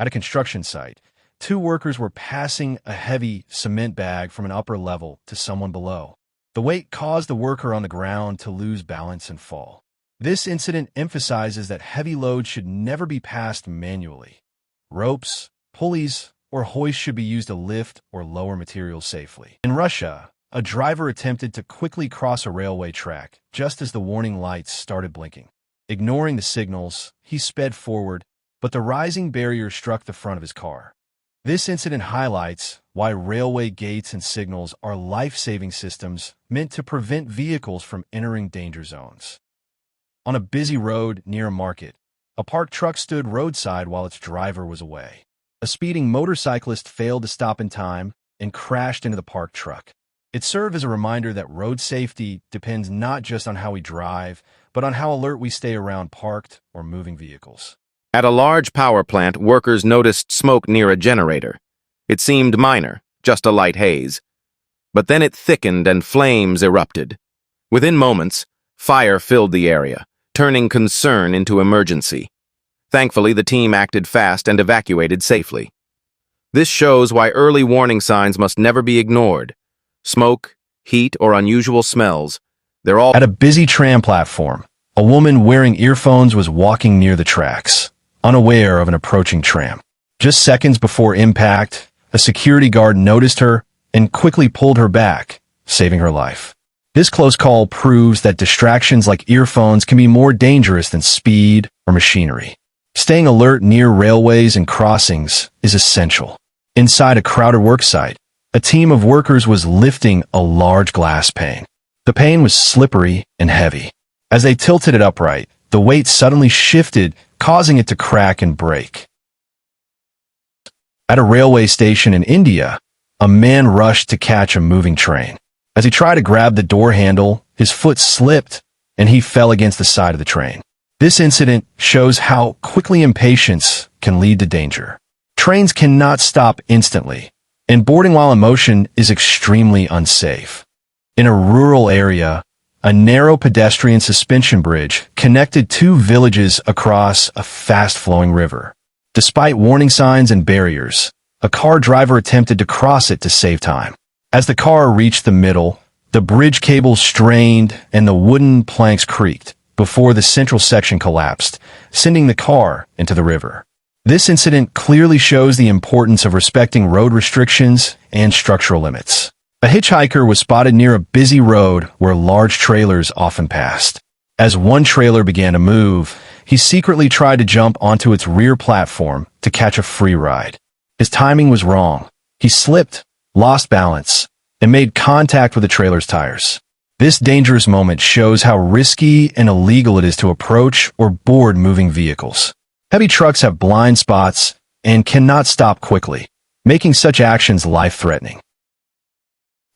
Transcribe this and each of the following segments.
At a construction site, two workers were passing a heavy cement bag from an upper level to someone below. The weight caused the worker on the ground to lose balance and fall. This incident emphasizes that heavy loads should never be passed manually. Ropes, pulleys, or hoists should be used to lift or lower materials safely. In Russia, a driver attempted to quickly cross a railway track just as the warning lights started blinking. Ignoring the signals, he sped forward, but the rising barrier struck the front of his car. This incident highlights why railway gates and signals are life-saving systems meant to prevent vehicles from entering danger zones. On a busy road near a market, a parked truck stood roadside while its driver was away. A speeding motorcyclist failed to stop in time and crashed into the parked truck. It served as a reminder that road safety depends not just on how we drive, but on how alert we stay around parked or moving vehicles. At a large power plant, workers noticed smoke near a generator. It seemed minor, just a light haze. But then it thickened and flames erupted. Within moments, fire filled the area, turning concern into emergency. Thankfully, the team acted fast and evacuated safely. This shows why early warning signs must never be ignored. Smoke, heat, or unusual smells, they're all— At a busy tram platform, a woman wearing earphones was walking near the tracks, unaware of an approaching tram. Just seconds before impact, a security guard noticed her and quickly pulled her back, saving her life. This close call proves that distractions like earphones can be more dangerous than speed or machinery. Staying alert near railways and crossings is essential. Inside a crowded work site, a team of workers was lifting a large glass pane. The pane was slippery and heavy. As they tilted it upright, the weight suddenly shifted, causing it to crack and break. At a railway station in India, a man rushed to catch a moving train. As he tried to grab the door handle, his foot slipped and he fell against the side of the train. This incident shows how quickly impatience can lead to danger. Trains cannot stop instantly, and boarding while in motion is extremely unsafe. In a rural area, a narrow pedestrian suspension bridge connected two villages across a fast-flowing river. Despite warning signs and barriers, a car driver attempted to cross it to save time. As the car reached the middle, the bridge cables strained and the wooden planks creaked before the central section collapsed, sending the car into the river. This incident clearly shows the importance of respecting road restrictions and structural limits. A hitchhiker was spotted near a busy road where large trailers often passed. As one trailer began to move, he secretly tried to jump onto its rear platform to catch a free ride. His timing was wrong. He slipped, lost balance, and made contact with the trailer's tires. This dangerous moment shows how risky and illegal it is to approach or board moving vehicles. Heavy trucks have blind spots and cannot stop quickly, making such actions life-threatening.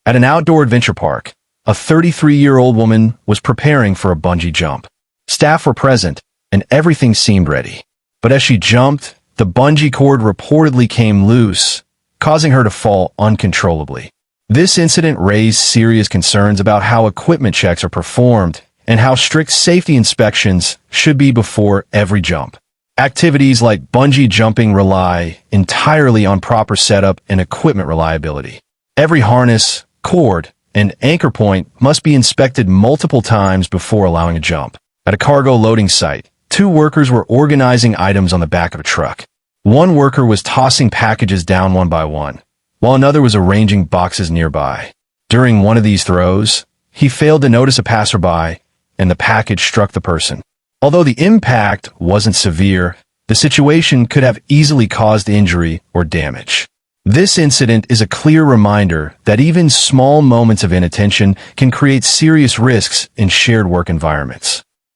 At an outdoor adventure park, a 33-year-old woman was preparing for a bungee jump. Staff were present, and everything seemed ready. But as she jumped, the bungee cord reportedly came loose, causing her to fall uncontrollably. This incident raised serious concerns about how equipment checks are performed and how strict safety inspections should be before every jump. Activities like bungee jumping rely entirely on proper setup and equipment reliability. Every harness, cord, and anchor point must be inspected multiple times before allowing a jump. At a cargo loading site, two workers were organizing items on the back of a truck. One worker was tossing packages down one by one, while another was arranging boxes nearby. During one of these throws, he failed to notice a passerby, and the package struck the person. Although the impact wasn't severe, the situation could have easily caused injury or damage. This incident is a clear reminder that even small moments of inattention can create serious risks in shared work environments.